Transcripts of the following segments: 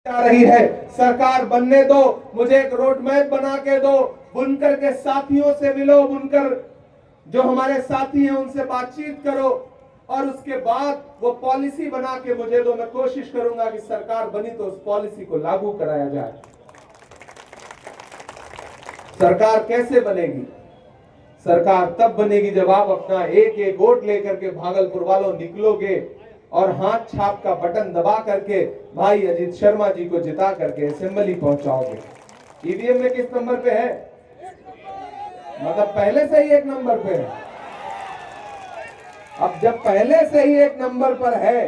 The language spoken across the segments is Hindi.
आ रही है। सरकार बनने दो, मुझे एक रोड मैप बना के दो, बुनकर के साथियों से मिलो, बुनकर जो हमारे साथी हैं उनसे बातचीत करो और उसके बाद वो पॉलिसी बना के मुझे दो। मैं कोशिश करूंगा कि सरकार बनी तो उस पॉलिसी को लागू कराया जाए। सरकार कैसे बनेगी? सरकार तब बनेगी जब आप अपना एक एक वोट लेकर के भागलपुर वालों निकलोगे और हाथ छाप का बटन दबा करके भाई अजीत शर्मा जी को जिता करके असेंबली पहुंचाओगे। ईवीएम में किस नंबर पे है? मतलब पहले से ही एक नंबर पे है। अब जब पहले से ही एक नंबर पर है,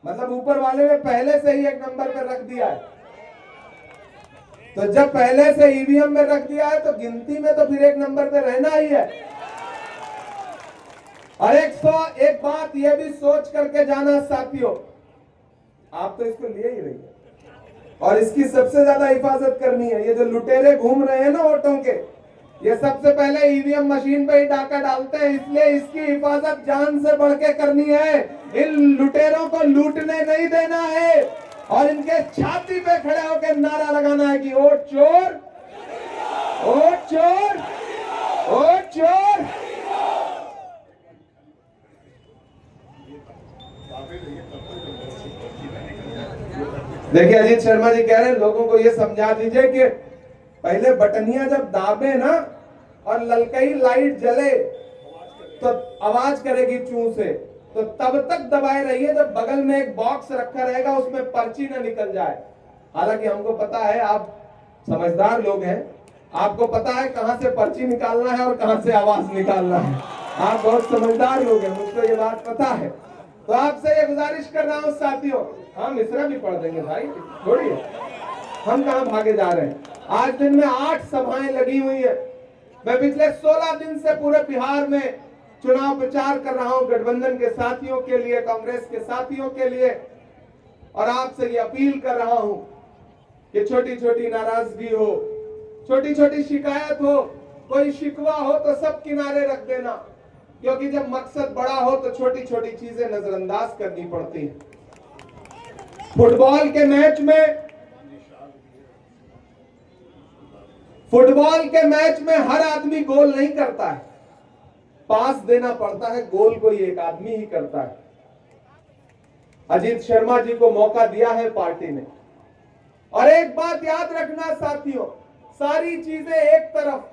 मतलब ऊपर वाले ने पहले से ही एक नंबर पर रख दिया है, तो जब पहले से ईवीएम में रख दिया है तो गिनती में तो फिर एक नंबर पे रहना ही है। और एक बात यह भी सोच करके जाना साथियों, आप तो इसको लिए ही रही है और इसकी सबसे ज्यादा हिफाजत करनी है। ये जो लुटेरे घूम रहे हैं ना वोटों के, ये सबसे पहले ईवीएम मशीन पे ही डाका डालते हैं, इसलिए इसकी हिफाजत जान से बढ़ के करनी है। इन लुटेरों को लूटने नहीं देना है और इनके छाती पे खड़े होकर नारा लगाना है कि वोट चोर, वोट चोर, वोट चोर। देखिए अजीत शर्मा जी कह रहे हैं लोगों को ये समझा दीजिए कि पहले बटनिया जब दाबे ना और ललकई लाइट जले तो आवाज करेगी चू से, तो तब तक दबाए रहिए जब बगल में एक बॉक्स रखा रहेगा उसमें पर्ची ना निकल जाए। हालांकि हमको पता है आप समझदार लोग हैं, आपको पता है कहां से पर्ची निकालना है और कहां से आवाज निकालना है। आप बहुत समझदार लोग हैं, मुझको ये बात पता है। तो आपसे ये गुजारिश कर रहा हूं साथियों, हम मिश्रा भी पढ़ देंगे भाई, छोड़िए, हम कहां भागे जा रहे हैं। आज दिन में 8 सभाएं लगी हुई है। मैं पिछले 16 दिन से पूरे बिहार में चुनाव प्रचार कर रहा हूं गठबंधन के साथियों के लिए, कांग्रेस के साथियों के लिए, और आपसे ये अपील कर रहा हूं कि छोटी छोटी नाराजगी हो, छोटी छोटी शिकायत हो, कोई शिकवा हो तो सब किनारे रख देना, क्योंकि जब मकसद बड़ा हो तो छोटी छोटी चीजें नजरअंदाज करनी पड़ती हैं। फुटबॉल के मैच में हर आदमी गोल नहीं करता है, पास देना पड़ता है, गोल कोई एक आदमी ही करता है। अजीत शर्मा जी को मौका दिया है पार्टी ने। और एक बात याद रखना साथियों, सारी चीजें एक तरफ,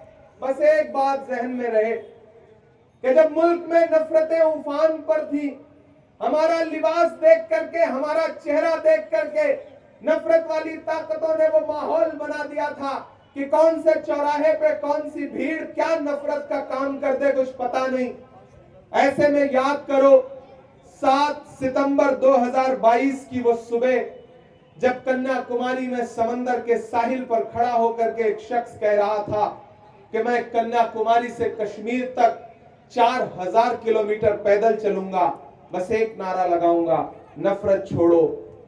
बस एक बात जहन में रहे कि जब मुल्क में नफरतें उफान पर थी, हमारा लिबास देख करके, हमारा चेहरा देख करके नफरत वाली ताकतों ने वो माहौल बना दिया था कि कौन से चौराहे पे कौन सी भीड़ क्या नफरत का काम कर दे कुछ पता नहीं। ऐसे में याद करो 7 सितंबर 2022 की वो सुबह, जब कन्याकुमारी में समंदर के साहिल पर खड़ा होकर के एक शख्स कह रहा था कि मैं कन्याकुमारी से कश्मीर तक 4000 किलोमीटर पैदल चलूंगा, बस एक नारा लगाऊंगा, नफरत छोड़ो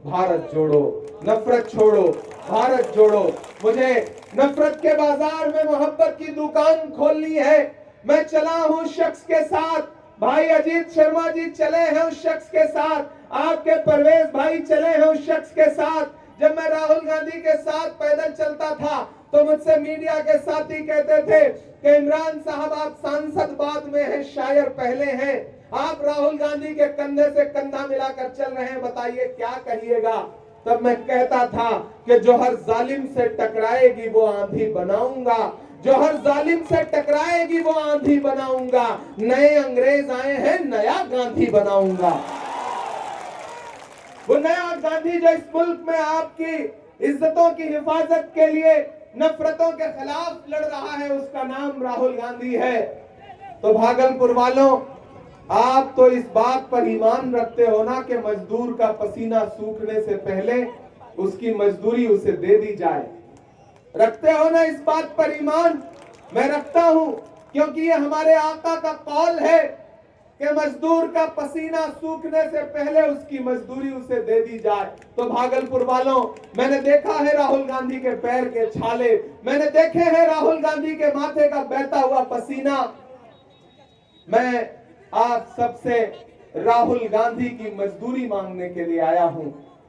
भारत जोड़ो, नफरत छोड़ो भारत जोड़ो। मुझे नफरत के बाजार में मोहब्बत की दुकान खोलनी है। मैं चला हूं शख्स के साथ, भाई अजीत शर्मा जी चले हैं उस शख्स के साथ, आपके परवेज भाई चले हैं उस शख्स के साथ। जब मैं राहुल गांधी के साथ पैदल चलता था तो मुझसे मीडिया के साथी कहते थे कि इमरान साहब आप सांसद बाद में हैं, शायर पहले हैं, आप राहुल गांधी के कंधे से कंधा मिलाकर चल रहे हैं, बताइए क्या कहिएगा। तब मैं कहता था कि जो हर जालिम से टकराएगी वो आंधी बनाऊंगा, जो हर जालिम से टकराएगी वो आंधी बनाऊंगा, नए अंग्रेज आए हैं नया गांधी बनाऊंगा। वो नया गांधी जो इस मुल्क में आपकी इज्जतों की हिफाजत के लिए नफरतों के खिलाफ लड़ रहा है, उसका नाम राहुल गांधी है। तो भागलपुर वालों, आप तो इस बात पर ईमान रखते हो ना कि मजदूर का पसीना सूखने से पहले उसकी मजदूरी उसे दे दी जाए, रखते हो ना इस बात पर ईमान? मैं रखता हूं, क्योंकि ये हमारे आका का कौल है कि मजदूर का पसीना सूखने से पहले उसकी मजदूरी उसे दे दी जाए। तो भागलपुर वालों, मैंने देखा है राहुल गांधी के पैर के छाले, मैंने देखे हैं राहुल गांधी के माथे का बहता हुआ पसीना। मैं आप सबसे राहुल गांधी की मजदूरी मांगने के लिए आया हूं।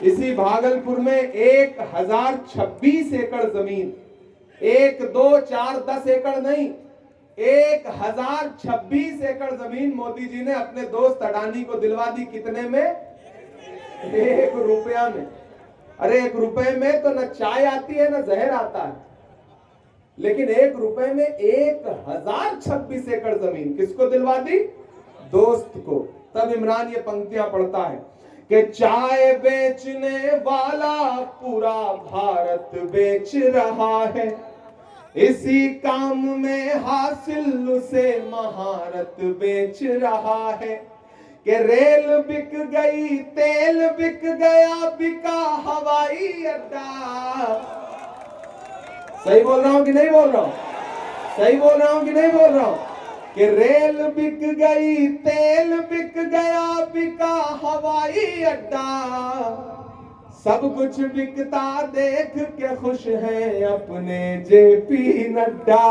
इसी भागलपुर में 1026 एकड़ जमीन, 1, 2, 4, 10 एकड़ नहीं, 1026 एकड़ जमीन मोदी जी ने अपने दोस्त अडानी को दिलवा दी। कितने में? 1 रुपया में। अरे 1 रुपए में तो न चाय आती है न जहर आता है, लेकिन 1 रुपए में 1026 एकड़ जमीन किसको दिलवा दी? दोस्त को। तब इमरान ये पंक्तियां पढ़ता है कि चाय बेचने वाला पूरा भारत बेच रहा है, इसी काम में हासिल उसे महारत बेच रहा है, कि रेल बिक गई, तेल बिक गया, बिका हवाई अड्डा। सही बोल रहा हूं कि नहीं बोल रहा हूं? सही बोल रहा हूं कि नहीं बोल रहा हूं? कि रेल बिक गई, तेल बिक गया, बिका हवाई अड्डा, सब कुछ बिकता देख के खुश हैं अपने जेपी नड्डा।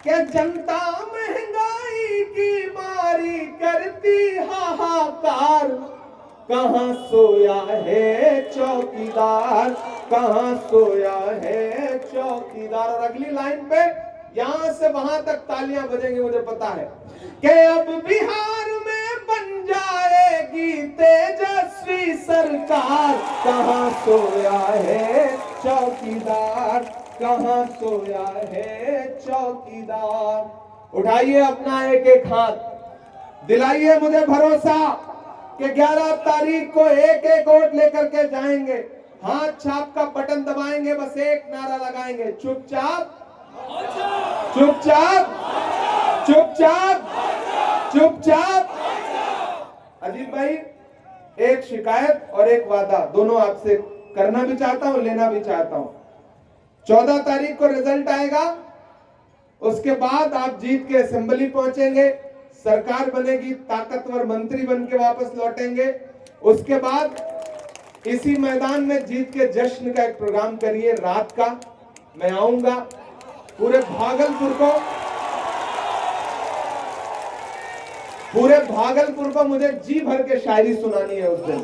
क्या जनता महंगाई की मारी करती हाहाकार, कहां सोया है चौकीदार, कहां सोया है चौकीदार। और अगली लाइन पे यहां से वहां तक तालियां बजेंगी, मुझे पता है कि अब बिहार में बन जाएगी तेजस्वी सरकार, कहां सोया है चौकीदार, कहां सोया है चौकीदार। उठाइए अपना एक एक हाथ, दिलाइए मुझे भरोसा कि 11 तारीख को एक एक वोट लेकर के जाएंगे, हाथ छाप का बटन दबाएंगे, बस एक नारा लगाएंगे, चुपचाप चुपचाप चुपचाप चुपचाप। अजीत भाई, एक शिकायत और एक वादा दोनों आपसे करना भी चाहता हूं, लेना भी चाहता हूं। 14 तारीख को रिजल्ट आएगा, उसके बाद आप जीत के असेंबली पहुंचेंगे, सरकार बनेगी, ताकतवर मंत्री बन के वापस लौटेंगे। उसके बाद इसी मैदान में जीत के जश्न का एक प्रोग्राम करिए रात का। मैं आऊंगा, पूरे भागलपुर को मुझे जी भर के शायरी सुनानी है उस दिन।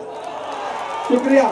शुक्रिया।